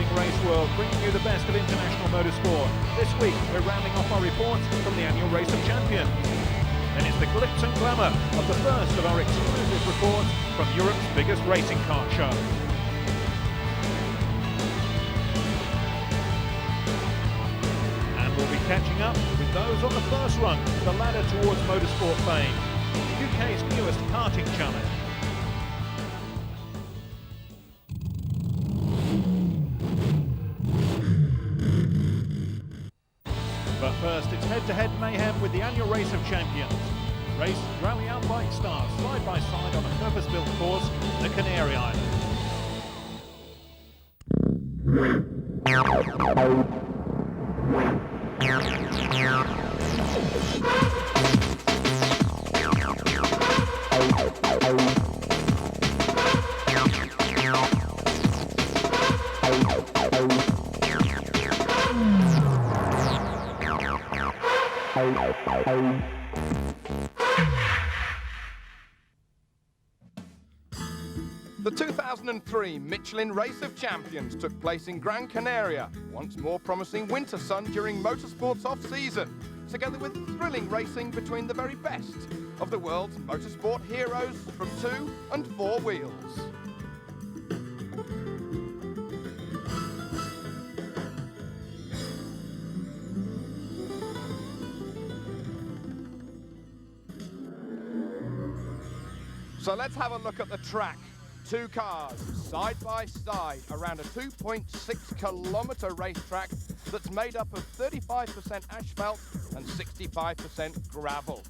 introducing Raceworld, bringing you the best of international motorsport. This week, we're rounding off our reports from the annual Race of Champions. And it's the glitz and glamour of the first of our exclusive reports from Europe's biggest racing kart show. And we'll be catching up with those on the first rung, the ladder towards motorsport fame, UK's newest karting challenge. But first, it's head-to-head mayhem with the annual Race of Champions. Race rally out bike stars side by side on a purpose-built course, the Canary Islands. The 2003 Michelin Race of Champions took place in Gran Canaria, once more promising winter sun during motorsport's off-season, together with thrilling racing between the very best of the world's motorsport heroes from 2 and 4 wheels. So let's have a look at the track. 2 cars side by side around a 2.6 kilometre racetrack that's made up of 35% asphalt and 65% gravel.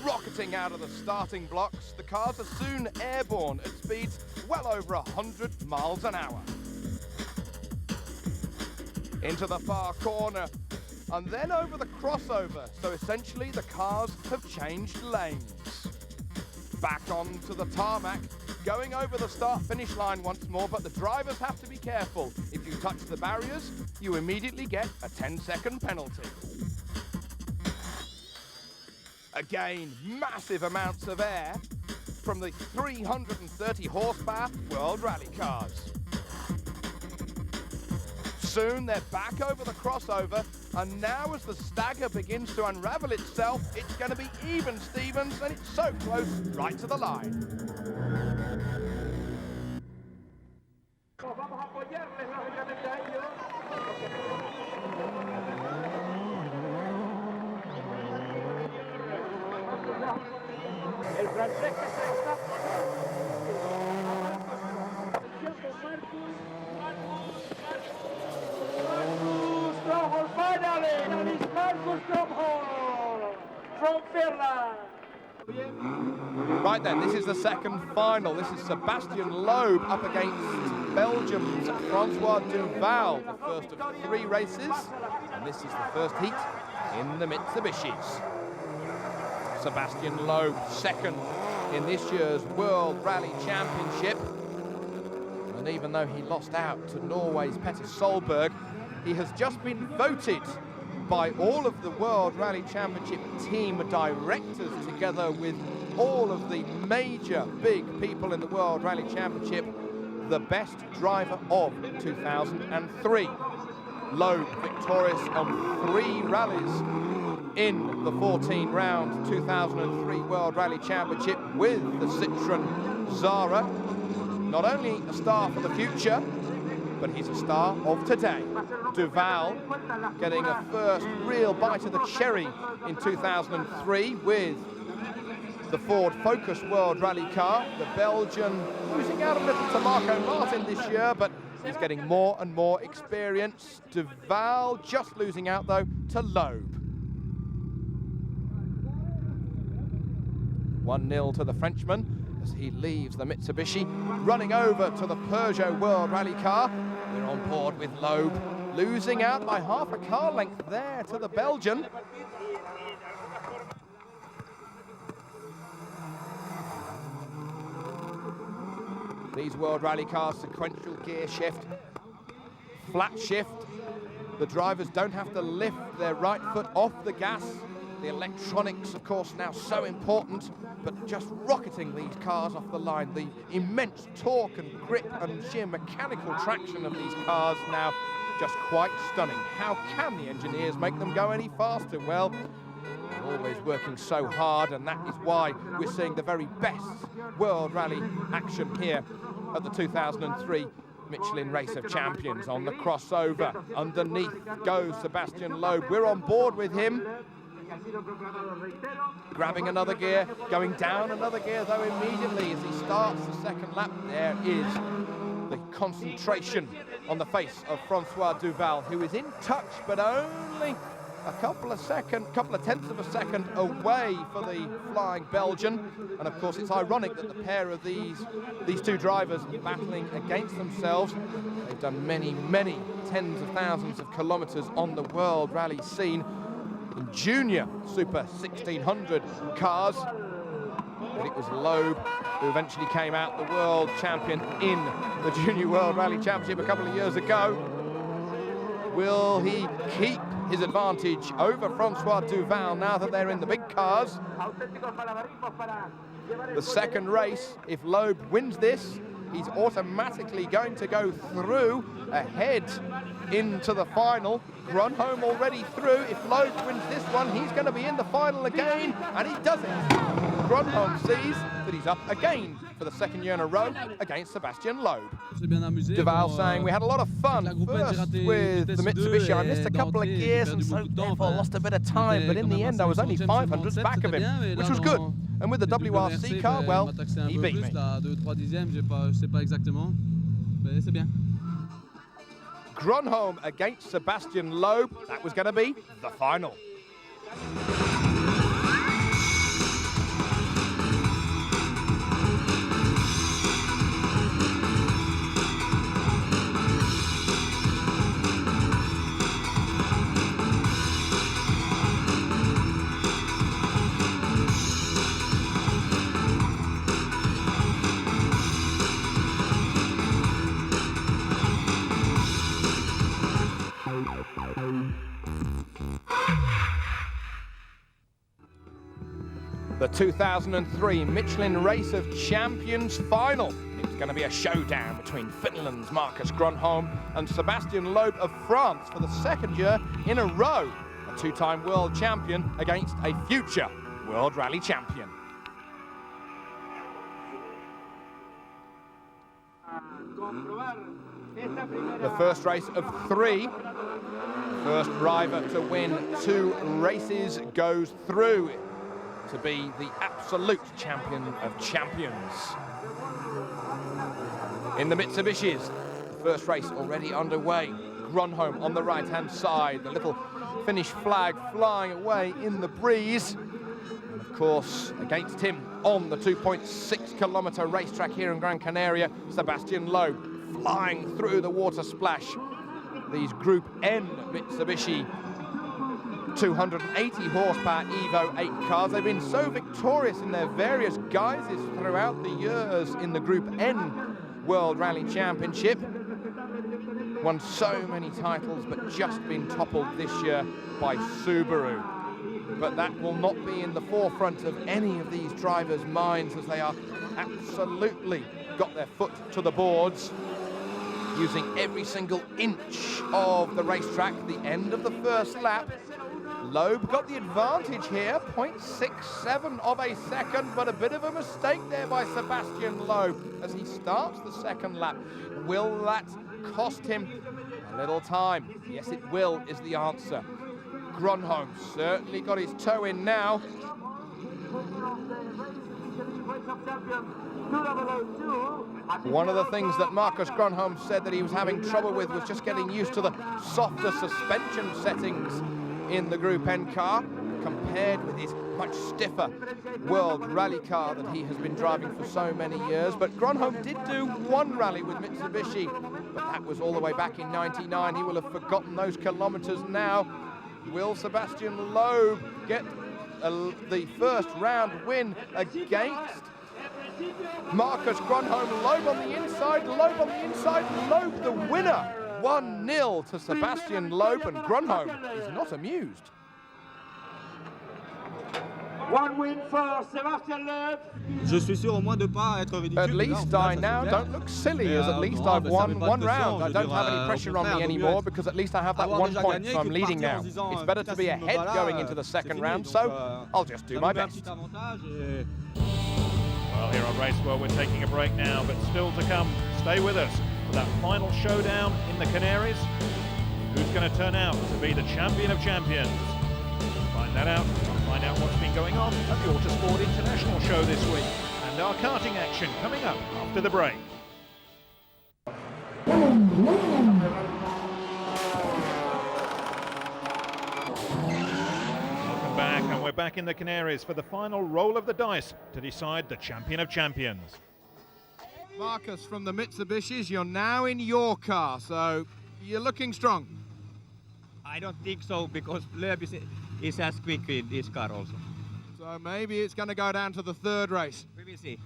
Rocketing out of the starting blocks, the cars are soon airborne at speeds well over 100 miles an hour. Into the far corner and then over the crossover, so essentially the cars have changed lanes. Back onto the tarmac, going over the start-finish line once more, but the drivers have to be careful. If you touch the barriers, you immediately get a 10-second penalty. Again, massive amounts of air from the 330 horsepower World Rally cars. Soon they're back over the crossover, and now as the stagger begins to unravel itself, it's going to be even Stevens, and it's so close right to the line. Right then, this is the second final. This is Sebastian Loeb up against Belgium's Francois Duval, the first of 3 races, and this is the first heat in the Mitsubishis. Sebastian Loeb second in this year's World Rally Championship, and even though he lost out to Norway's Petter Solberg, he has just been voted by all of the World Rally Championship team directors, together with all of the major big people in the World Rally Championship, the best driver of 2003. Loeb victorious on 3 rallies in the 14-round 2003 World Rally Championship with the Citroën Zara. Not only a star for the future, but he's a star of today. Duval getting a first real bite of the cherry in 2003 with the Ford Focus World Rally car. The Belgian losing out a little to Marco Martin this year, but he's getting more and more experience. Duval just losing out, though, to Loeb. 1-0 to the Frenchman as he leaves the Mitsubishi, running over to the Peugeot World Rally car. We're on board with Loeb, losing out by half a car length there to the Belgian. These World Rally cars, sequential gear shift, flat shift. The drivers don't have to lift their right foot off the gas. The electronics, of course, now so important but just rocketing these cars off the line. The immense torque and grip and sheer mechanical traction of these cars now just quite stunning. How can the engineers make them go any faster? Well, they're always working so hard, and that is why we're seeing the very best World Rally action here at the 2003 Michelin Race of Champions. On the crossover, underneath goes Sebastian Loeb. We're on board with him. Grabbing another gear, going down another gear though immediately as he starts the second lap. There is the concentration on the face of Francois Duval, who is in touch but only a couple of tenths of a second away for the flying Belgian. And of course it's ironic that the pair of these two drivers battling against themselves. They've done many tens of thousands of kilometers on the World Rally scene in junior Super 1600 cars. But it was Loeb who eventually came out the world champion in the Junior World Rally Championship a couple of years ago. Will he keep his advantage over Francois Duval now that they're in the big cars? The second race, if Loeb wins this, he's automatically going to go through ahead into the final. Grönholm already through. If Loeb wins this one, he's going to be in the final again, and he does it. Grönholm sees that he's up again for the second year in a row against Sebastian Loeb. Duval saying, we had a lot of fun first with the Mitsubishi. I missed a couple of gears and so therefore lost a bit of time, but in the end I was only 500 back of him, which was good. And with the WRC car, well, he beat me. Grönholm against Sebastian Loeb. That was going to be the final. The 2003 Michelin Race of Champions final. It's going to be a showdown between Finland's Marcus Grönholm and Sebastian Loeb of France for the second year in a row. A two-time world champion against a future World Rally champion. The first race of three. First driver to win 2 races goes through to be the absolute champion of champions. In the Mitsubishis, the first race already underway. Grönholm on the right-hand side, the little Finnish flag flying away in the breeze. And of course, against him on the 2.6-kilometer racetrack here in Gran Canaria, Sebastian Loeb flying through the water splash. These Group N Mitsubishi 280 horsepower Evo 8 cars. They've been so victorious in their various guises throughout the years in the Group N World Rally Championship. Won so many titles, but just been toppled this year by Subaru. But that will not be in the forefront of any of these drivers' minds, as they are absolutely got their foot to the boards, using every single inch of the racetrack. The end of the first lap. Loeb got the advantage here, 0.67 of a second, but a bit of a mistake there by Sebastian Loeb as he starts the second lap. Will that cost him a little time? Yes, it will, is the answer. Grönholm certainly got his toe in now. One of the things that Marcus Grönholm said that he was having trouble with was just getting used to the softer suspension settings in the Group N car, compared with his much stiffer World Rally car that he has been driving for so many years. But Grönholm did do one rally with Mitsubishi, but that was all the way back in '99. He will have forgotten those kilometers now. Will Sebastian Loeb get the first round win against Marcus Grönholm? Loeb on the inside, Loeb on the inside, Loeb the winner. 1-0 to Sebastian Loeb, and Grönholm is not amused. One win for Sébastien Loeb. Je suis sûr au moins de pas être ridicule. At least I now don't look silly, as at least I've won one round. I don't have any pressure on me anymore because at least I have that 1 point, so I'm leading now. It's better to be ahead going into the second round, so I'll just do my best. Well, here on Raceworld, we're taking a break now, but still to come. Stay with us for that final showdown in the Canaries. Who's going to turn out to be the champion of champions? Find that out. Find out what's been going on at the Autosport International Show this week, and our karting action coming up after the break. Welcome back, and we're back in the Canaries for the final roll of the dice to decide the champion of champions. Marcus, from the Mitsubishis, you're now in your car, so you're looking strong. I don't think so, because Loeb is as quick in this car also. So maybe it's going to go down to the third race. We will see.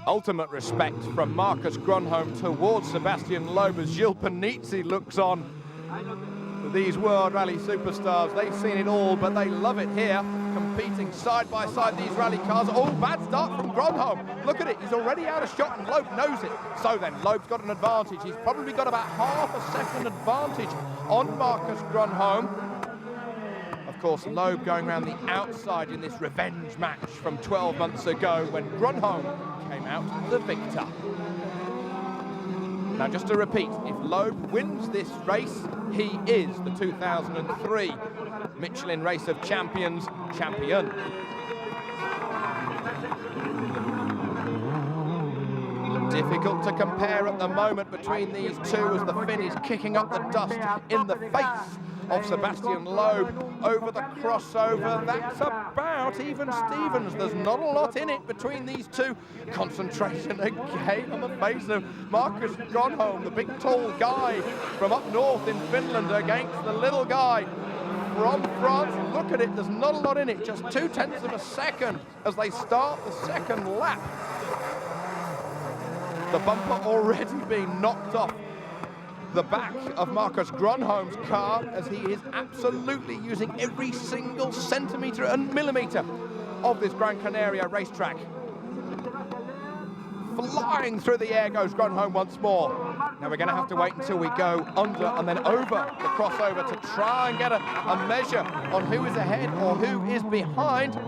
Ultimate respect from Marcus Grönholm towards Sebastian Loeb as Gilles Panizzi looks on. These World Rally superstars, they've seen it all, but they love it here, competing side by side these rally cars. Oh, bad start from Grönholm. Look at it, he's already out of shot and Loeb knows it. So then, Loeb's got an advantage. He's probably got about half a second advantage on Marcus Grönholm. Of course, Loeb going around the outside in this revenge match from 12 months ago when Grönholm came out the victor. Now, just to repeat, if Loeb wins this race, he is the 2003 Michelin Race of Champions champion. Difficult to compare at the moment between these two as the Finn is kicking up the dust in the face of Sebastian Loeb over the crossover. That's about even Stevens. There's not a lot in it between these two. Concentration again on the face of Marcus Grönholm, the big tall guy from up north in Finland against the little guy from France. Look at it, there's not a lot in it, just 0.2 of a second as they start the second lap. The bumper already being knocked off the back of Marcus Grönholm's car as he is absolutely using every single centimetre and millimetre of this Gran Canaria racetrack. Flying through the air goes Grönholm once more. Now we're going to have to wait until we go under and then over the crossover to try and get a measure on who is ahead or who is behind.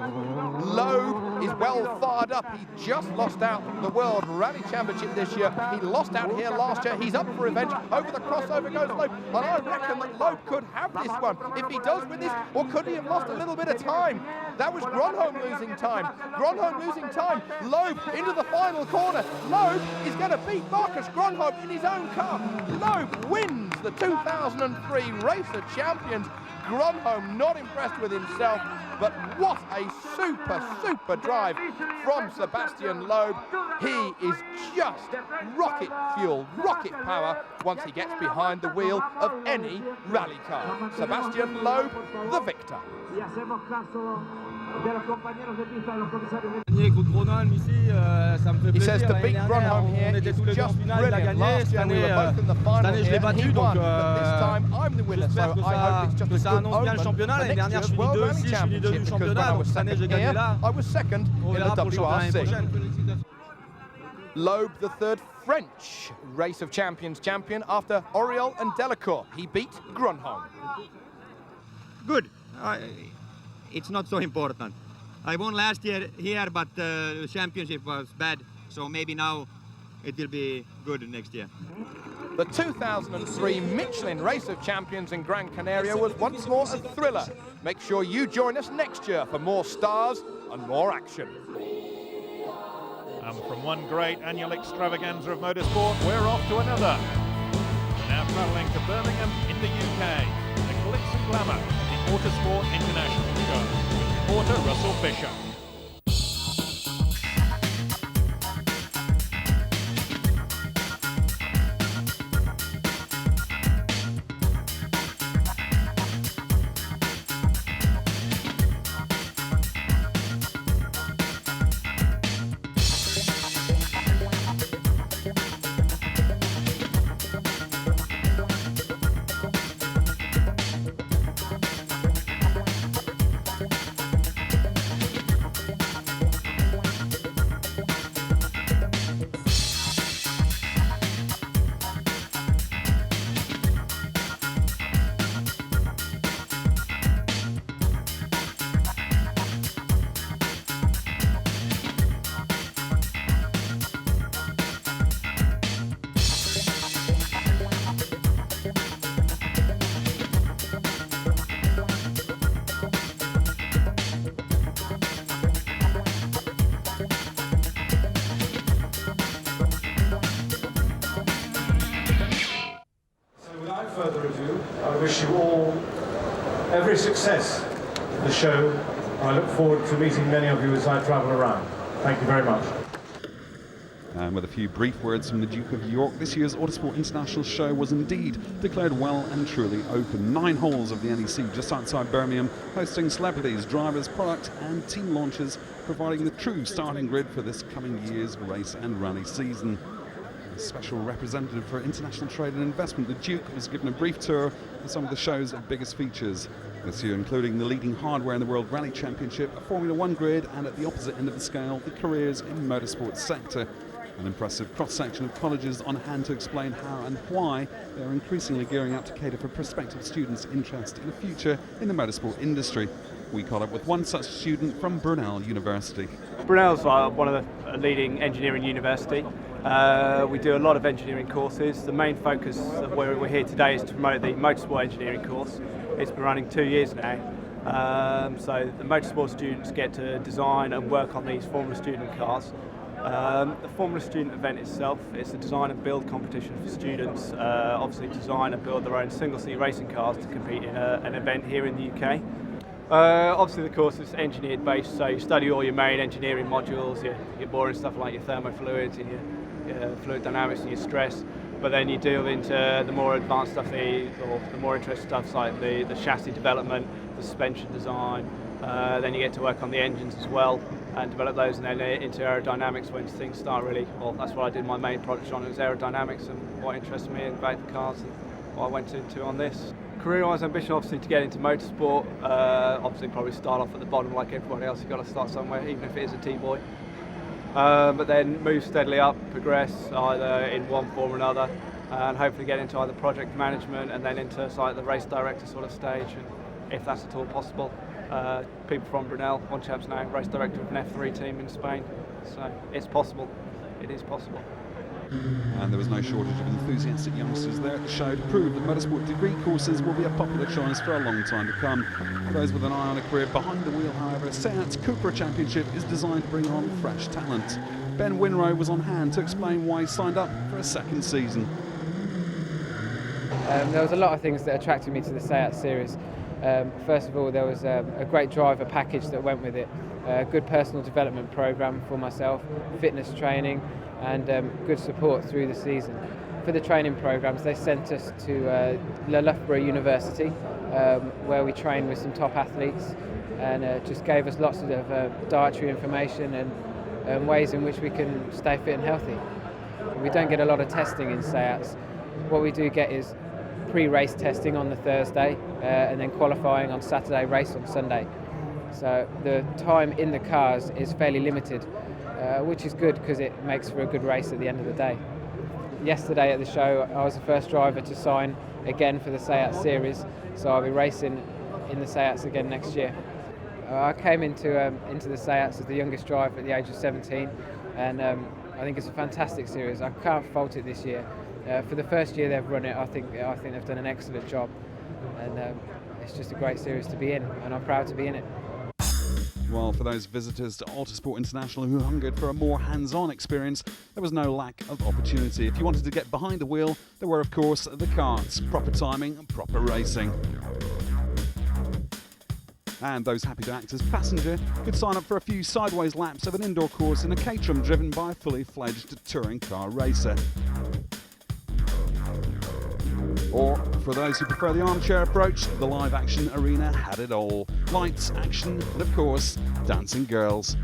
Loeb is well fired up. He just lost out the World Rally Championship this year. He lost out here last year. He's up for revenge. Over the crossover goes Loeb. And I reckon that Loeb could have this one if he does win this, or could he have lost a little bit of time? That was Grönholm losing time. Grönholm losing time. Loeb into the final corner. Loeb is going to beat Marcus Grönholm in his own car. Loeb wins the 2003 Race of Champions. Grönholm not impressed with himself, but what a super drive from Sebastian Loeb. He is just rocket fuel, rocket power once he gets behind the wheel of any rally car. Sebastian Loeb, the victor. He says to beat Grönholm here is just brilliant. Last year we were both in the final here and he won, but this time I'm the winner, so I hope it's just a good omen for next year's World Rally Championship, because when I was second here, I was second in the WRC. Loeb, the third French Race of Champions champion after Auriol and Delacour. He beat Grönholm. Good. It's not so important. I won last year here, but the championship was bad, so maybe now it will be good next year. The 2003 Michelin Race of Champions in Gran Canaria was once more a thriller. Make sure you join us next year for more stars and more action. And from one great annual extravaganza of motorsport, we're off to another. We're now travelling to Birmingham in the UK, the glitz and glamour of the Autosport International Show, with reporter Russell Fisher. further ado, I wish you all every success in the show. I look forward to meeting many of you as I travel around. Thank you very much. And with a few brief words from the Duke of York, this year's Autosport International Show was indeed declared well and truly open. 9 halls of the NEC just outside Birmingham, hosting celebrities, drivers, product and team launches, providing the true starting grid for this coming year's race and rally season. As special representative for international trade and investment, the Duke was given a brief tour of some of the show's biggest features this year, including the leading hardware in the World Rally Championship, a Formula One grid, and at the opposite end of the scale, the careers in motorsport sector. An impressive cross-section of colleges on hand to explain how and why they are increasingly gearing up to cater for prospective students' interest in a future in the motorsport industry. We caught up with one such student from Brunel University. Brunel's one of the leading engineering university. We do a lot of engineering courses. The main focus of where we're here today is to promote the motorsport engineering course. It's been running 2 years now. So the motorsport students get to design and work on these Formula Student cars. The Formula Student event itself is a design and build competition for students, obviously design and build their own single-seat racing cars to compete in an event here in the UK. Obviously the course is engineered based, so you study all your main engineering modules, your boring stuff like your thermofluids and your fluid dynamics and your stress, but then you delve into the more advanced stuff, or the more interesting stuff like the chassis development, the suspension design, then you get to work on the engines as well and develop those, and then into aerodynamics when things start really, well, that's what I did my main project on, it was aerodynamics and what interested me about the cars and what I went into on this. Career-wise ambition obviously to get into motorsport, obviously probably start off at the bottom like everybody else, you've got to start somewhere even if it is a T-boy. But then move steadily up, progress either in one form or another, and hopefully get into either project management and then into like the race director sort of stage, and if that's at all possible. People from Brunel, one chap's now race director of an F3 team in Spain, so it's possible, it is possible. And there was no shortage of enthusiastic youngsters there at the show to prove that motorsport degree courses will be a popular choice for a long time to come. For those with an eye on a career behind the wheel, however, Seat's Cupra Championship is designed to bring on fresh talent. Ben Winrow was on hand to explain why he signed up for a second season. There was a lot of things that attracted me to the Seat series. First of all, there was a great driver package that went with it, a good personal development program for myself, fitness training, and good support through the season. For the training programs, they sent us to Loughborough University, where we trained with some top athletes, and just gave us lots of dietary information and ways in which we can stay fit and healthy. We don't get a lot of testing in Seats. What we do get is pre-race testing on the Thursday, and then qualifying on Saturday, race on Sunday. So the time in the cars is fairly limited, which is good because it makes for a good race at the end of the day. Yesterday at the show, I was the first driver to sign again for the Seat series, so I'll be racing in the Seats again next year. I came into the Seats as the youngest driver at the age of 17, and I think it's a fantastic series. I can't fault it this year. For the first year they've run it, I think they've done an excellent job, and it's just a great series to be in, and I'm proud to be in it. Well, for those visitors to Autosport International who hungered for a more hands-on experience, there was no lack of opportunity. If you wanted to get behind the wheel, there were, of course, the karts, proper timing and proper racing. And those happy to act as passenger could sign up for a few sideways laps of an indoor course in a Caterham driven by a fully fledged touring car racer. Or, for those who prefer the armchair approach, the live action arena had it all. Lights, action, and of course, dancing girls.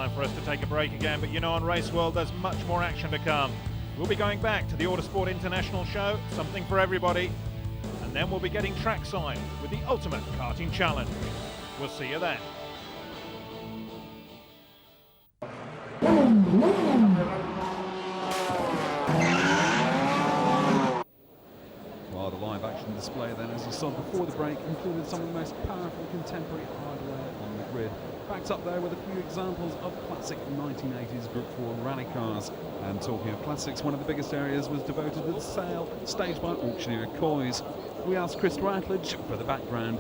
Time for us to take a break again, but you know, on Raceworld there's much more action to come. We'll be going back to the Autosport International Show, something for everybody, and then we'll be getting trackside with the ultimate karting challenge. We'll see you then. Well, the live action display then, as you saw before the break, included some of the most powerful contemporary hardware on the grid. Backed up there with a few examples of classic 1980s Group 4 rally cars. And talking of classics, one of the biggest areas was devoted to the sale, staged by auctioneer Coys. We asked Chris Ratledge for the background.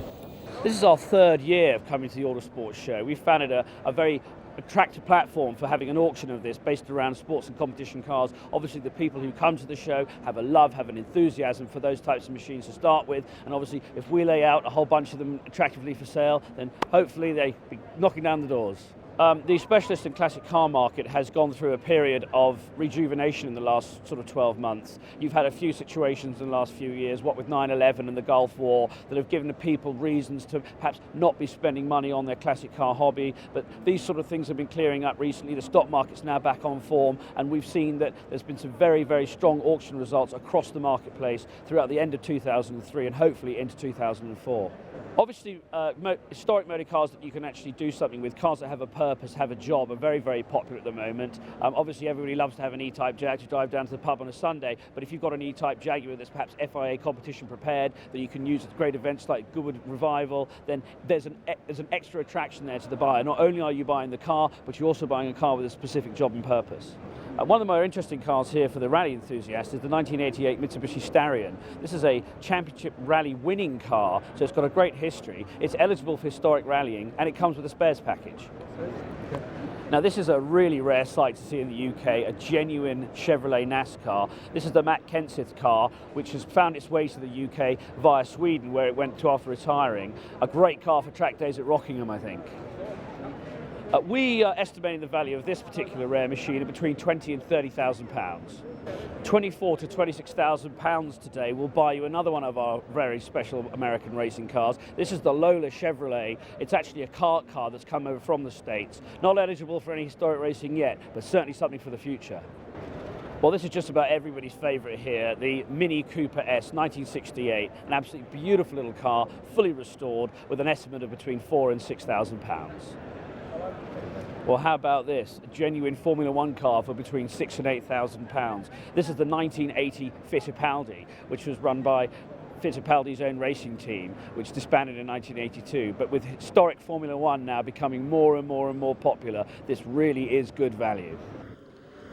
This is our third year of coming to the Autosport show. We found it a very attractive platform for having an auction of this based around sports and competition cars. Obviously the people who come to the show have a love, have an enthusiasm for those types of machines to start with, and obviously if we lay out a whole bunch of them attractively for sale, then hopefully they'll be knocking down the doors. The specialist and classic car market has gone through a period of rejuvenation in the last sort of 12 months. You've had a few situations in the last few years, what with 9/11 and the Gulf War, that have given the people reasons to perhaps not be spending money on their classic car hobby, but these sort of things have been clearing up recently. The stock market's now back on form, and we've seen that there's been some very, very strong auction results across the marketplace throughout the end of 2003 and hopefully into 2004. Obviously, historic motor cars that you can actually do something with, cars that have a purpose, have a job, are very, very popular at the moment. Obviously, everybody loves to have an E-Type Jag to drive down to the pub on a Sunday, but if you've got an E-Type Jaguar that's perhaps FIA competition prepared, that you can use at great events like Goodwood Revival, then there's an extra attraction there to the buyer. Not only are you buying the car, but you're also buying a car with a specific job and purpose. One of the more interesting cars here for the rally enthusiast is the 1988 Mitsubishi Starion. This is a championship rally winning car, so it's got a great history. It's eligible for historic rallying, and it comes with a spares package. Now this is a really rare sight to see in the UK, a genuine Chevrolet NASCAR. This is the Matt Kenseth car, which has found its way to the UK via Sweden, where it went to after retiring. A great car for track days at Rockingham, I think. We are estimating the value of this particular rare machine at between £20,000 and £30,000. £24,000 to £26,000 today will buy you another one of our very special American racing cars. This is the Lola Chevrolet. It's actually a kart car that's come over from the States. Not eligible for any historic racing yet, but certainly something for the future. Well, this is just about everybody's favourite here, the Mini Cooper S 1968, an absolutely beautiful little car, fully restored, with an estimate of between £4,000 and £6,000. Well, how about this? A genuine Formula One car for between £6,000 and £8,000. This is the 1980 Fittipaldi, which was run by Fittipaldi's own racing team, which disbanded in 1982. But with historic Formula One now becoming more and more and more popular, this really is good value.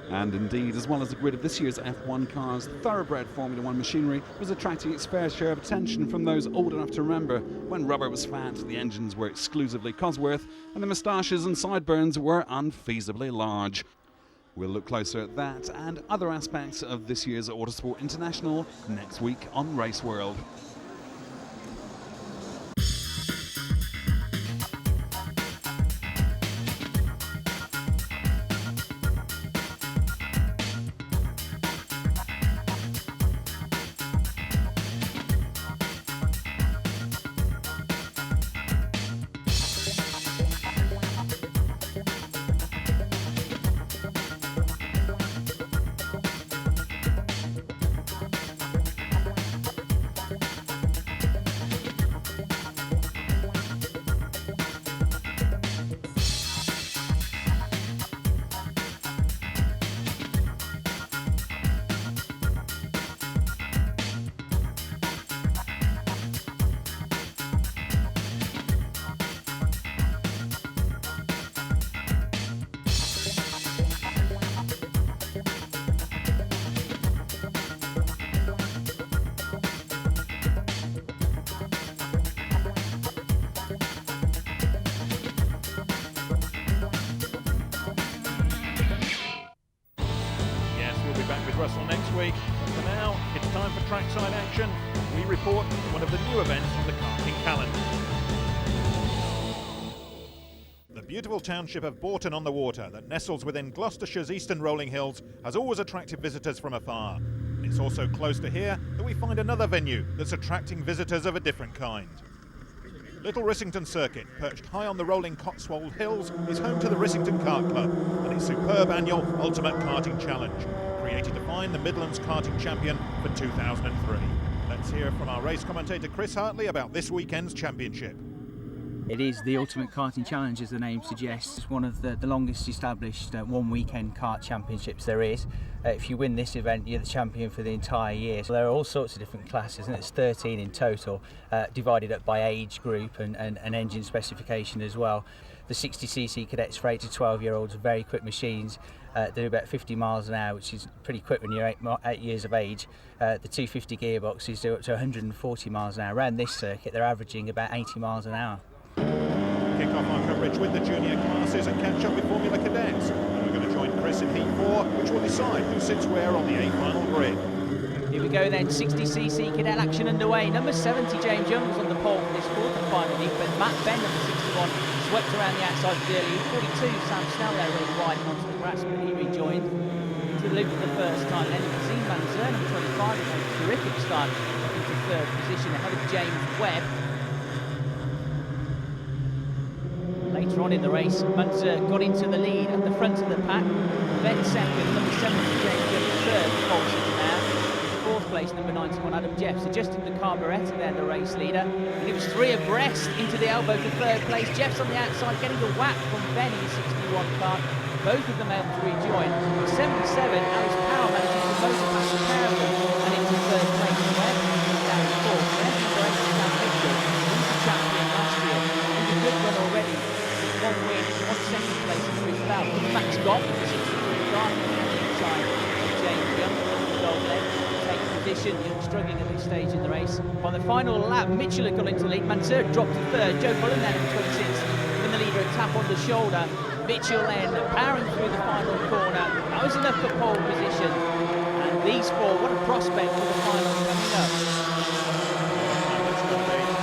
And indeed, as well as the grid of this year's F1 cars, thoroughbred Formula One machinery was attracting its fair share of attention from those old enough to remember when rubber was fat, the engines were exclusively Cosworth, and the moustaches and sideburns were unfeasibly large. We'll look closer at that and other aspects of this year's Autosport International next week on Raceworld. Russell next week. But for now, it's time for trackside action. We report one of the new events on the karting calendar. The beautiful township of Bourton-on-the-Water that nestles within Gloucestershire's eastern rolling hills has always attracted visitors from afar. It's also close to here that we find another venue that's attracting visitors of a different kind. Little Rissington Circuit, perched high on the rolling Cotswold Hills, is home to the Rissington Kart Club and its superb annual Ultimate Karting Challenge, created to find the Midlands karting champion for 2003. Let's hear from our race commentator Chris Hartley about this weekend's championship. It is the Ultimate Karting Challenge, as the name suggests. It's one of the longest established one weekend kart championships there is. If you win this event, you're the champion for the entire year. So there are all sorts of different classes, and it's 13 in total, divided up by age group and engine specification as well. The 60cc cadets for 8 to 12-year-olds are very quick machines. They do about 50 miles an hour, which is pretty quick when you're 8 years of age. The 250 gearboxes do up to 140 miles an hour. Around this circuit, they're averaging about 80 miles an hour. Kick off our coverage with the junior classes and catch up with Formula Cadets. And we're going to join Chris in Heat 4, which will decide who sits where on the A-final grid. Here we go then, 60cc cadet action underway. Number 70, James Young, was on the pole for this fourth and final heat, but Matt Benn, number 61, swept around the outside of the early 42. Sam Snell there really wide and onto the grass, but he rejoined into the loop for the first time. Then Kazim Manzer, number 25, had a terrific start into third position ahead of James Webb. Later on in the race, Manzer got into the lead at the front of the pack. Then second, number 70, James Young, third, falls into now. Fourth place, number 91, Adam Jeffs, adjusting the carburettor there, the race leader. And it was three abreast into the elbow for third place. Jeffs on the outside, getting a whack from Ben in the 61 car. Both of them able to rejoin. 77, Alice Power managing to motor past the pair of them and into third place. Webb down to fourth. Then number 8, Sam Mitchell, who's the champion last year. He's a good run already. One win, one second place in his belt. Max Goff, the 63 car, inside James Young, gold leg. Position, struggling at this stage in the race. By the final lap, Mitchell had gone into lead. Manzer dropped to third. Joe Bullen then at 26. When the leader a tap on the shoulder. Mitchell then powering through the final corner. That was enough for pole position. And these four, what a prospect for the final coming up.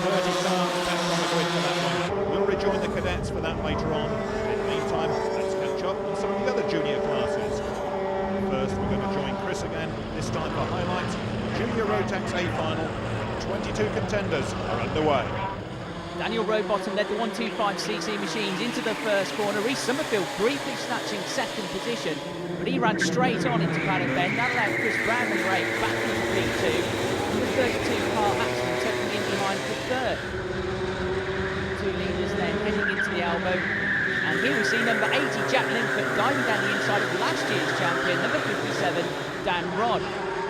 30 cars back on the grid for that one. We'll rejoin the cadets for that later on. In the meantime, let's catch up on some of the other junior classes. First, we're going to join Chris again, this time for highlights. Junior Rotax A final, 22 contenders are underway. Daniel Rowbottom led the 125cc machines into the first corner. Reece Summerfield briefly snatching second position, but he ran straight on into Paddock Bend. That allowed Chris Brown and Ray back into P2. Number 32, Carl Axton, tucking in behind for third. Two leaders then heading into the elbow. And here we see number 80, Jack Linford, diving down the inside of last year's champion, number 57, Dan Rod.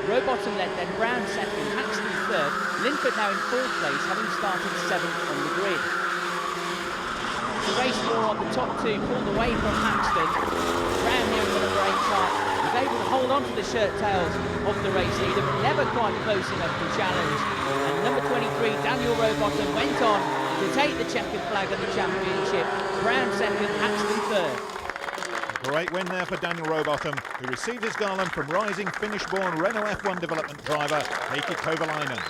Rowbottom led then, Brown second, Haxton third, Linford now in fourth place, having started seventh on the grid. The race war on the top two pulled away from Haxton. Brown here in the number 8 car was able to hold on to the shirt tails of the race leader, but never quite close enough to challenge. And number 23, Daniel Rowbottom, went on to take the checkered flag of the championship. Brown second, Haxton third. Great win there for Daniel Rowbottom, who received his garland from rising Finnish-born Renault F1 development driver Heikki Kovalainen.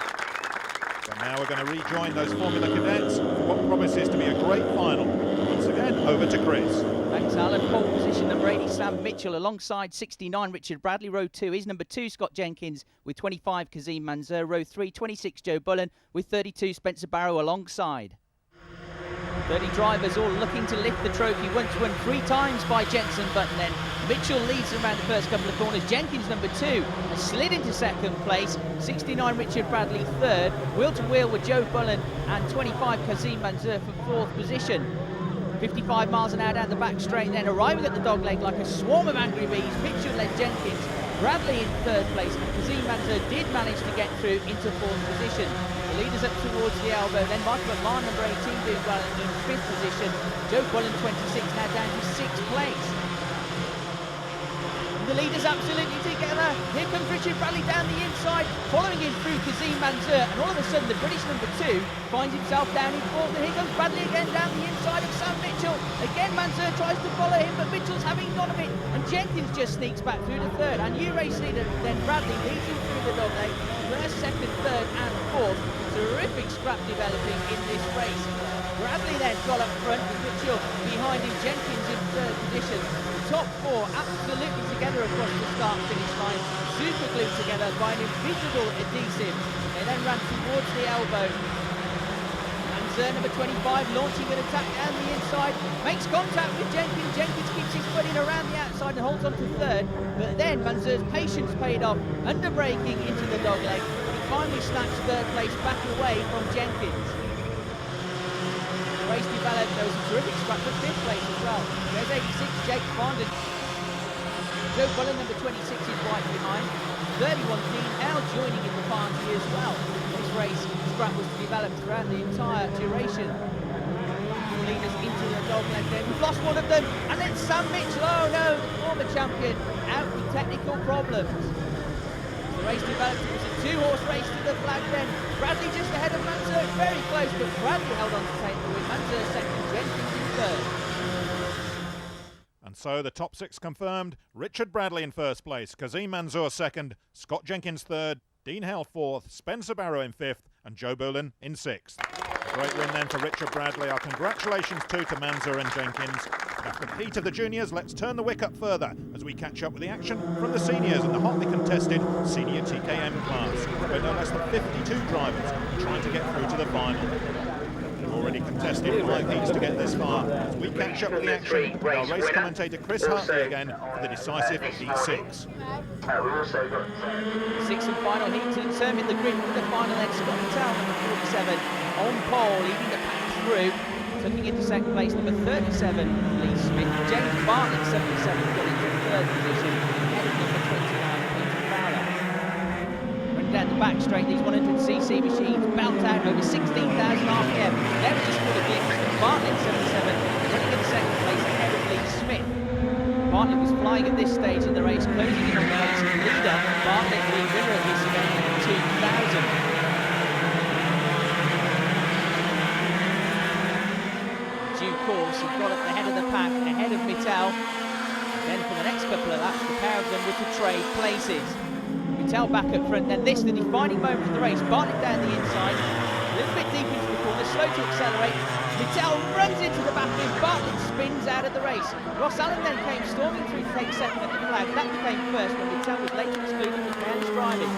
But now we're going to rejoin those Formula Cadets for what promises to be a great final. Once again, over to Chris. Thanks, Alan. Pole position number 80, Sam Mitchell, alongside 69, Richard Bradley. Row 2 is number 2, Scott Jenkins, with 25, Kazim Manzer. Row 3, 26, Joe Bullen, with 32, Spencer Barrow alongside. 30 drivers all looking to lift the trophy, once won 3 times by Jensen Button then. Mitchell leads around the first couple of corners. Jenkins, number 2, has slid into second place. 69, Richard Bradley, third. Wheel to wheel with Joe Bullen and 25, Kazim Manzer for fourth position. 55 miles an hour down the back straight then, arriving at the dogleg like a swarm of angry bees. Mitchell led Jenkins, Bradley in third place, and Kazim Manzer did manage to get through into fourth position. The leaders up towards the elbow, then Michael McMahon, number 18, doing well in fifth position. Joe Bullen, 26, now down to sixth place. The leaders absolutely together. Here comes Richard Bradley down the inside, following in through Kazim Manzer, and all of a sudden the British number 2 finds himself down in fourth, and here comes Bradley again down the inside of Sam Mitchell. Again Manzer tries to follow him, but Mitchell's having none of it, and Jenkins just sneaks back through to third, and new race leader then Bradley leads him through the dogleg. First, second, third and fourth. Terrific scrap developing in this race. Bradley then got up front with Mitchell behind him, Jenkins in third position. Top 4 absolutely together across the start-finish line, super glued together by an invisible adhesive. They then ran towards the elbow, and Manzer, number 25, launching an attack down the inside, makes contact with Jenkins. Jenkins keeps his foot in around the outside and holds on to third, but then Manzer's patience paid off, under braking into the dogleg. He finally snatched third place back away from Jenkins. The race developed, there was a terrific scrap for fifth place as well. There's 86, Jake Fondon. Joe Bullen, number 26, is right behind. 31, Dean L joining in the party as well. This race scrap was developed throughout the entire duration. Leaders into the dogleg then. We've lost one of them, and then Sam Mitchell, oh no, the former champion, out with technical problems. The race developed, it was a two-horse race to the flag then. Bradley just ahead of Manzer, very close, but Bradley held on to take the win. Manzer second, Jenkins in third. And so the top six confirmed. Richard Bradley in first place, Kazim Manzour second, Scott Jenkins third, Dean Hell fourth, Spencer Barrow in fifth, and Joe Bullen in sixth. A great win then for Richard Bradley. Our congratulations too to Manzour and Jenkins. After the heat of the juniors, let's turn the wick up further as we catch up with the action from the seniors in the hotly contested senior TKM class, where no less than 52 drivers are trying to get through to the final. Already contested 5 heats to get this far. As we catch up with the action with our race commentator Chris Hartley again for the decisive Heat 6. Sixth and final heat to determine the grid for the final then. Scott Patel, number 47, on pole, leading the pack through. Tucking into second place, number 37, Lee Smith. James Bartlett, 77, got into third position, ahead of number 29, Peter Fowler. Running down the back straight, these 100cc machines belt out over 16,000 RPM. There it is for the glimpse. Bartlett, 77, running in second place, ahead of Lee Smith. Bartlett was flying at this stage in the race, closing in on the race leader. Bartlett, the winner of this event in 2000. Due course, he got at the head of the pack, ahead of Mittel. And then for the next couple of laps, the pair of them were to trade places. Mittel back up front, then this, the defining moment of the race. Bartlett down the inside, a little bit deep into the corner, slow to accelerate. Mittel runs into the back end, Bartlett spins out of the race. Ross Allen then came storming through to take second at the flag. That became first when Mittel was later excluded with careless driving.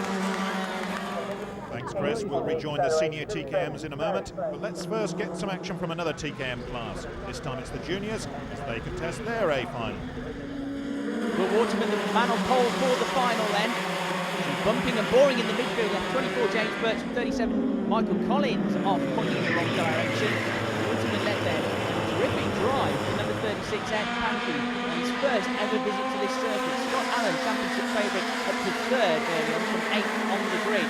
Thanks, Chris. We'll rejoin the senior TKMs in a moment, but let's first get some action from another TKM class. This time it's the juniors as they contest their A final. Will Waterman, the man on pole for the final then. Bumping and boring in the midfield, left 24 James Birch and 37 Michael Collins off, pointing in the wrong direction. Waterman led there. Terrific drive for number 36 Ed Pankey on his first ever visit to this circuit. Scott Allen, championship favourite, up to third early on from 8th on the grid.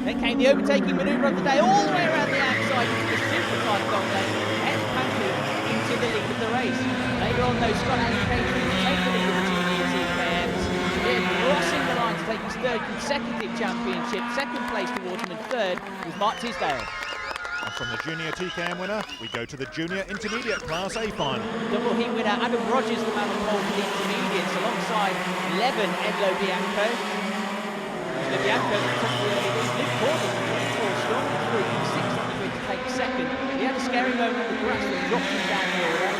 Then came the overtaking manoeuvre of the day, all the way around the outside into the super tight dog leg. Ed Pankey into the lead of the race. Later on though, Scott Allen came through to take the lead of the junior TKMs. Here crossing the line to take his third consecutive championship. Second place to Waterman, third was Mark Tisdale. And from the junior TKM winner, we go to the junior intermediate class A final. Double heat winner Adam Rogers, the man on pole for the intermediates, alongside 11 Ed Lobianco. Lobianco took the early lead. Luke Gordon, 24, storming through from 6th on the grid to take second. He had a scary moment at the grass that dropped him down the order.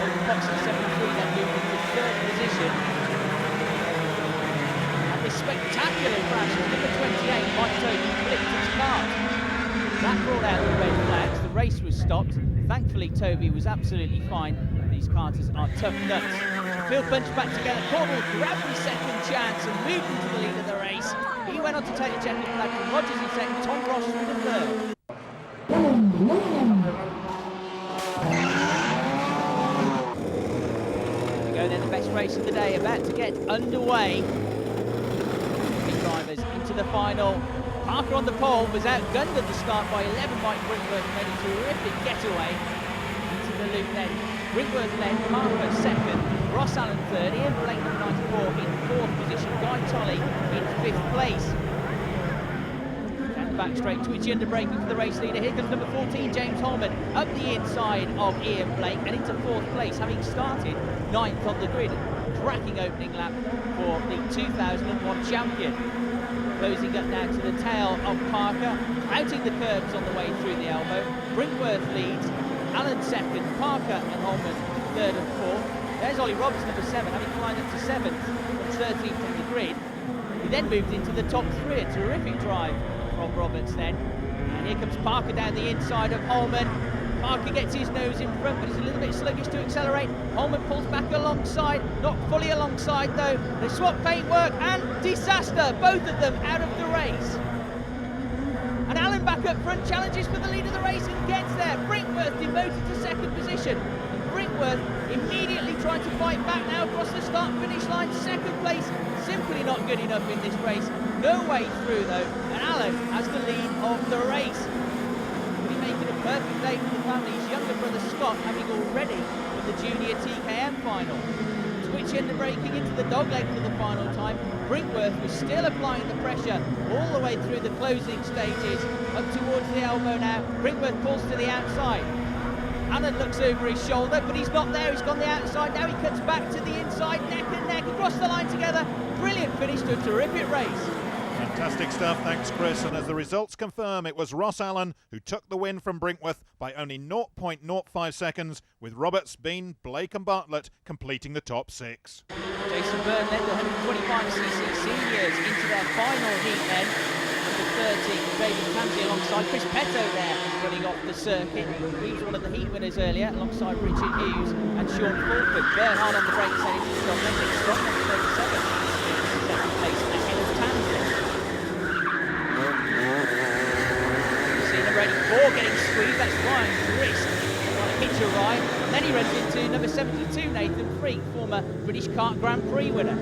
Holden Fox at 73 then moved into third position. And this spectacular crash with number 28, Mike Toby, flipped his cart. That brought out the red flags. The race was stopped. Thankfully, Toby was absolutely fine. These karters are tough nuts. The field bunched back together. Cornwall grabbed his second chance and moved into the lead of the race. He went on to take the checkered flag from Rogers in second, Tom Ross in the third. There we go then, the best race of the day about to get underway. Three drivers into the final. Parker on the pole was outgunned at the start by 11 Mike Brinkworth, made a terrific getaway into the loop then. Brinkworth led, Parker second, Ross Allen third, Ian Blake number 94 in fourth position, Guy Tolley in fifth place. Down the back straight, twitchy under braking for the race leader. Here comes number 14, James Holman, up the inside of Ian Blake and into fourth place, having started 9th on the grid. Cracking opening lap for the 2001 champion. Closing up now to the tail of Parker, outing the curbs on the way through the elbow. Brinkworth leads, Allen second, Parker and Holman third and fourth. There's Ollie Roberts, number 7, having climbed up to 7th from 13th on the grid. He then moved into the top 3, a terrific drive from Roberts then. And here comes Parker down the inside of Holman. Parker gets his nose in front, but he's a little bit sluggish to accelerate. Holman pulls back alongside, not fully alongside though. They swap paintwork and disaster, both of them out of the race. And Allen back up front, challenges for the lead of the race and gets there. Brinkworth demoted to second position. And Brinkworth immediately trying to fight back now across the start-finish line. Second place, simply not good enough in this race. No way through though, and Allen has the lead of the race. Making a perfect day for the family. His younger brother Scott having already won the junior TKM final. Twitch ended breaking into the dogleg for the final time. Brinkworth was still applying the pressure all the way through the closing stages. Up towards the elbow now. Brinkworth pulls to the outside. Allen looks over his shoulder, but he's not there. He's gone the outside. Now he cuts back to the inside, neck and neck, across the line together. Brilliant finish to a terrific race. Fantastic stuff, thanks Chris, and as the results confirm, it was Ross Allen who took the win from Brinkworth by only 0.05 seconds, with Roberts, Bean, Blake and Bartlett completing the top 6. Jason Byrne led the 125cc seniors into their final heat then. Number 13, David Tansey alongside Chris Petto there, running off the circuit. He was one of the heat winners earlier, alongside Richard Hughes and Sean Fulford. Byrne hard on the brakes heading to the top, then takes Scott number 37. Second place ahead of Tansey. Ready for getting squeezed, that's Ryan's wrist on a hitch ride. And then he runs into number 72, Nathan Freak, former British Kart Grand Prix winner.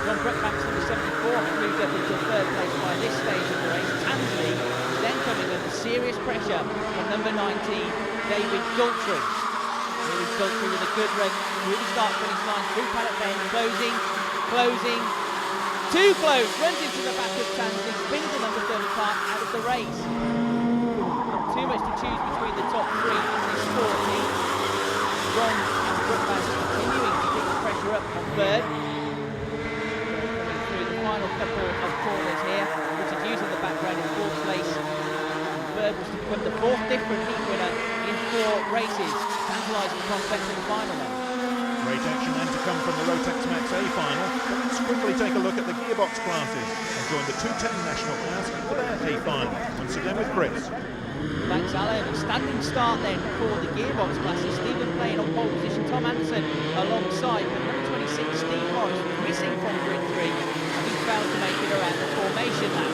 John Brookbank's number 74 has moved up into third place by this stage of the race. Tansley is then coming under serious pressure from number 19, David Daltrey. Here is Daltrey with a good run through the start-finish line, through paddock bend, closing. Too close, runs into the back of Tansey, spins the number 35 out of the race. Not too much to choose between the top 3 in this sport heat. Ron and Brookbank continuing to pick the pressure up on Bird. Coming through the final couple of corners here. Richard Hughes in the background in 4th place. Bird was to become the 4th different heat winner in 4 races. Tantalising prospect in the final then. Great action then to come from the Rotex Max A final. But let's quickly take a look at the gearbox classes and join the 210 national class for their A final. Once again with Chris. Thanks Alan. Standing start then for the gearbox classes. Stephen Plain on pole position, Tom Anderson alongside number 26 Steve Morris missing from grid 3, having failed to make it around the formation lap.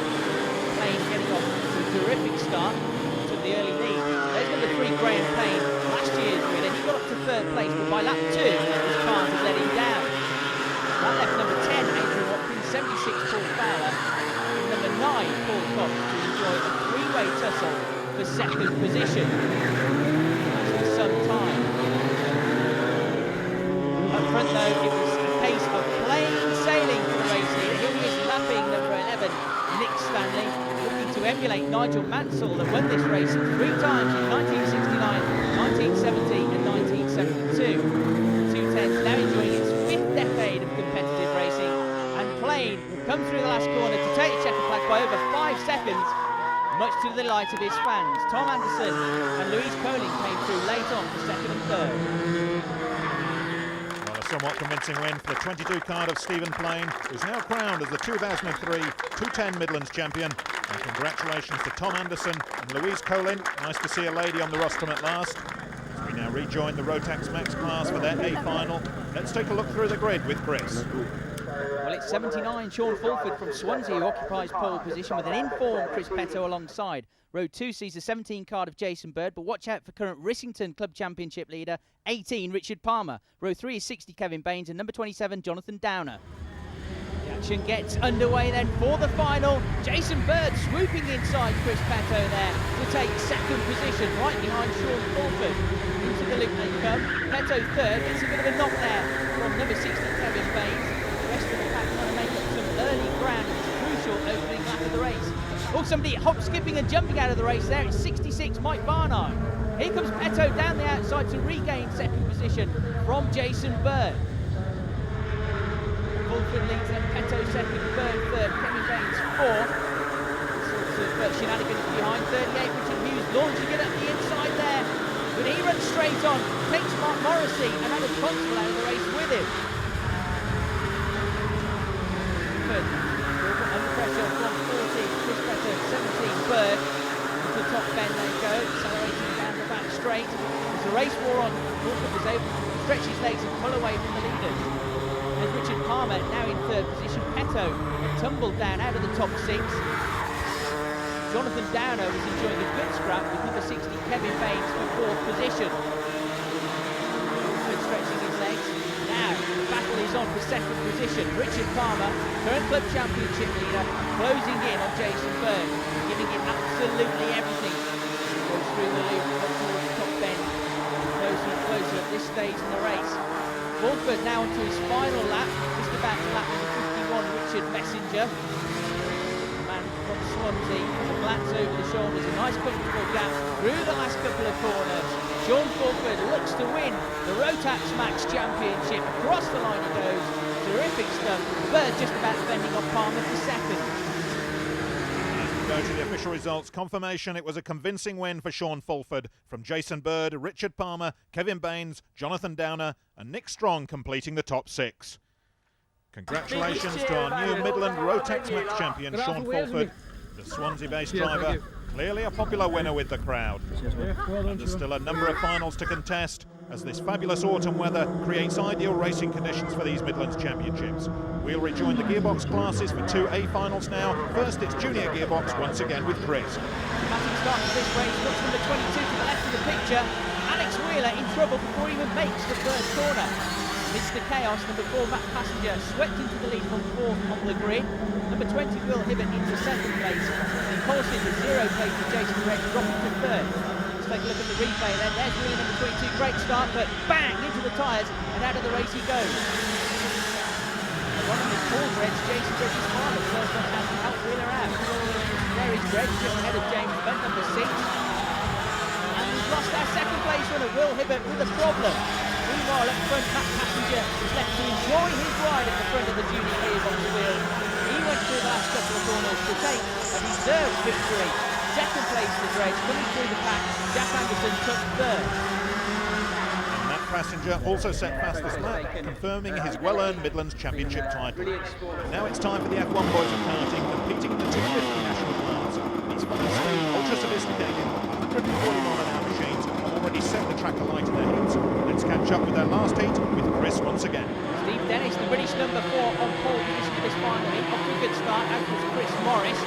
Plain getting off to a terrific start, took the early lead. There's number 3 Graham Payne, last year's winner. He got up to 3rd place, but by lap 2 his car had let him down. That left number 10 Adrian Watkins, 76 Paul Fowler, and number 9 Paul Cox to enjoy a 3-way tussle for second position. That's for some time. Up front though, it was a case of plain sailing for the race here. Here he is lapping number 11 Nick Stanley, looking to emulate Nigel Mansell that won this race 3 times in 1969, 1970 and 1972. 210's now enjoying its 5th decade of competitive racing, and Plain comes through the last corner to take the checker flag by over 5 seconds, much to the delight of his fans. Tom Anderson and Louise Colin came through late on for 2nd and 3rd. Well, a somewhat convincing win for the 22 card of Stephen Plain, who's now crowned as the 2003 210 Midlands champion. And congratulations to Tom Anderson and Louise Colin. Nice to see a lady on the rostrum at last. As we now rejoin the Rotax Max class for their A final. Let's take a look through the grid with Chris. Well, it's 79 Sean Fulford from Swansea who occupies pole position with an informed Chris Petto alongside. Row 2 sees the 17 card of Jason Bird, but watch out for current Rissington Club Championship leader 18 Richard Palmer. Row 3 is 60 Kevin Baines and number 27 Jonathan Downer. The action gets underway then for the final. Jason Bird swooping inside Chris Petto there to take second position right behind Sean Fulford. Into the loop they come. Petto third, gets a bit of a knock there from number 60 Kevin Baines. The rest of the pack trying to make up some early ground. It's a crucial opening lap of the race. Oh, somebody hop, skipping and jumping out of the race there. It's 66 Mike Barnard. Here comes Petto down the outside to regain second position from Jason Bird. Fulford leads then, Petto second, Bird third, Kevin Baines fourth. Sorts of shenanigans behind. 38 Richard Hughes launching it up the inside there. But he runs straight on, takes Mark Morrissey and Adam Constable out of the race with him. Under pressure from 14, Chris Petto, 17 Berg. Into the top bend they go, accelerating down the back straight. As the race wore on, Wolford was able to stretch his legs and pull away from the leaders. As Richard Palmer now in third position, Petto tumbled down out of the top 6. Jonathan Downer was enjoying a good scrap with number 60 Kevin Baines for 4th position. Wolford stretching his legs. Now the battle is on for 2nd position. Richard Palmer, current club championship leader, closing in on Jason Berg, giving it absolutely everything. Goes through the loop up towards the top bend, closer and closer at this stage in the race. Wolford now onto his final lap, just about to lap number 51 Richard Messenger. The man from Swansea has a glance over the shoulders, a nice comfortable gap through the last couple of corners. Sean Fulford looks to win the Rotax Max Championship. Across the line he goes. Terrific stuff. Bird just about fending off Palmer for 2nd. As we go to the official results, confirmation it was a convincing win for Sean Fulford, from Jason Bird, Richard Palmer, Kevin Baines, Jonathan Downer and Nick Strong completing the top 6. Congratulations to our new Midland Rotax Max champion Sean Fulford, the Swansea-based driver. Clearly a popular winner with the crowd. And there's still a number of finals to contest, as this fabulous autumn weather creates ideal racing conditions for these Midlands Championships. We'll rejoin the gearbox classes for 2A finals now. First it's junior gearbox once again with Chris. Dramatic start to this race, looks number 22 to the left of the picture. Alex Wheeler in trouble before he even makes the first corner. Mr. Chaos, number 4 Matt Passenger, swept into the lead from 4th on the grid. Number 20 Will Hibbert into 2nd place. And Coulson, the 0 plate for Jason Red, dropping to 3rd. Let's take a look at the replay then. There's Wheeler, number 22, great start, but bang, into the tyres, and out of the race he goes. One of the tall Reds, Jason Bridges' father, first one out to help Wheeler out. There is Red, just ahead of James Bent, number 6. And we've lost our 2nd place runner, Will Hibbert, with a problem. Meanwhile, up front, Matt Passenger is left to enjoy his ride at the front of the junior gearbox field. He went through the last couple of corners to take a deserved victory. 2nd place for Dredge, coming through the pack, Jack Anderson took 3rd. And Matt Passenger also set fastest lap, confirming his well-earned Midlands Championship title. Now it's time for the F1 boys of karting, competing in the 250 national class. These fast, ultra-sophisticated 140-mile-an-hour machines have already set the track alight in their heats. Let's catch up with their last heat with Chris once again. Steve Dennis, the British number 4 on pole position for this final heat. Off to a good start, out was Chris Morris.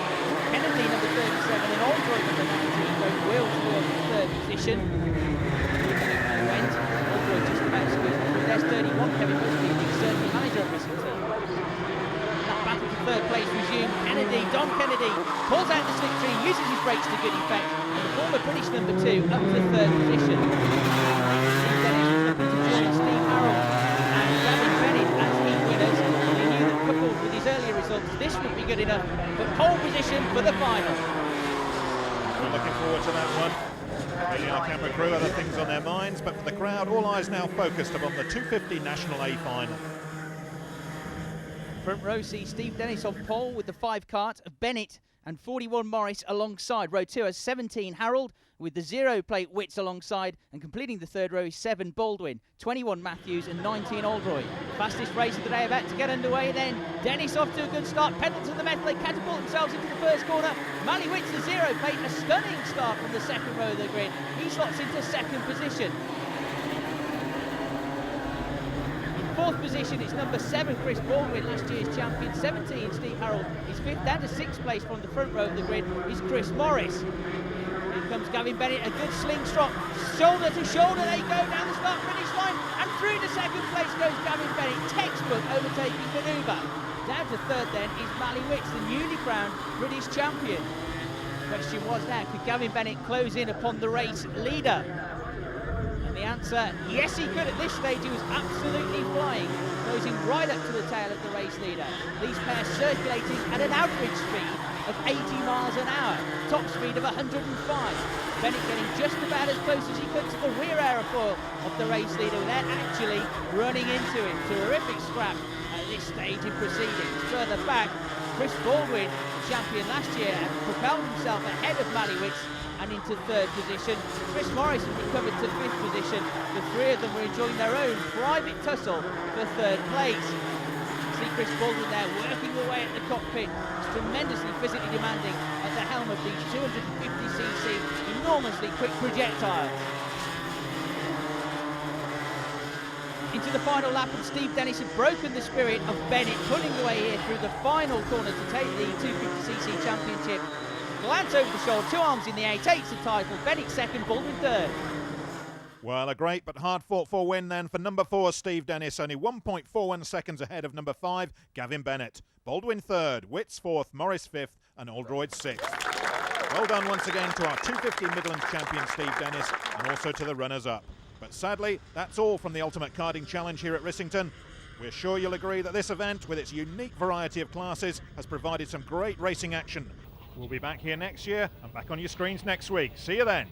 Kennedy, number 37, and Aldroyd, number 19, both wheels towards the 3rd position. Went. Aldroyd just about squeezed through. There's 31, Kevin Busby, the certainly manager of racing team. That battle for 3rd place resumed. Kennedy, Don Kennedy, pulls out the slip tree, uses his brakes to good effect. And the former British number 2 up to 3rd position. Steve Dennis was looking to join Steve Harrell and Gavin Bennett as heat winners. He knew that coupled with his earlier results, this would be good enough for pole position for the final. We're looking forward to that one. Really, our camera crew, other things on their minds, but for the crowd, all eyes now focused upon the 250 National A final. Front row sees Steve Dennis on pole with the 5 kart of Bennett and 41 Morris alongside. Row 2 has 17 Harold with the 0 plate Witts alongside, and completing the 3rd row is 7 Baldwin, 21 Matthews and 19 Aldroyd. Fastest race of the day about to get underway then. Dennis off to a good start, pedal to the metal, they catapult themselves into the first corner. Mally Witts, the 0 plate, a stunning start from the 2nd row of the grid. He slots into 2nd position. 4th position, it's number 7, Chris Baldwin, last year's champion. 17, Steve Harrell is 5th. Down to 6th place from the front row of the grid is Chris Morris. Here comes Gavin Bennett, a good slingshot. Shoulder to shoulder, they go down the start-finish line. And through to 2nd place goes Gavin Bennett. Textbook overtaking manoeuvre. Down to 3rd then is Mally Witts, the newly crowned British champion. The question was now, could Gavin Bennett close in upon the race leader? The answer, yes he could. At this stage he was absolutely flying, closing right up to the tail of the race leader. These pairs circulating at an average speed of 80 miles an hour, top speed of 105. Bennett getting just about as close as he could to the rear aerofoil of the race leader without actually running into him. Terrific scrap at this stage in proceedings. Further back, Chris Baldwin, the champion last year, propelled himself ahead of Mally Witts and into 3rd position. Chris Morris has recovered to 5th position. The 3 of them were enjoying their own private tussle for 3rd place. See Chris Baldwin there working away at the cockpit. It's tremendously physically demanding at the helm of these 250cc enormously quick projectiles. Into the final lap, and Steve Dennis had broken the spirit of Bennett, pulling away here through the final corner to take the 250cc championship. Glance over the shoulder, 2 arms in the air, takes the title. Bennett second, Baldwin third. Well, a great but hard-fought-for win then for number 4, Steve Dennis, only 1.41 seconds ahead of number 5, Gavin Bennett. Baldwin third, Witts fourth, Morris fifth, and Oldroyd sixth. Well done once again to our 250 Midlands champion Steve Dennis, and also to the runners-up. But sadly, that's all from the Ultimate Karting Challenge here at Rissington. We're sure you'll agree that this event, with its unique variety of classes, has provided some great racing action. We'll be back here next year and back on your screens next week. See you then.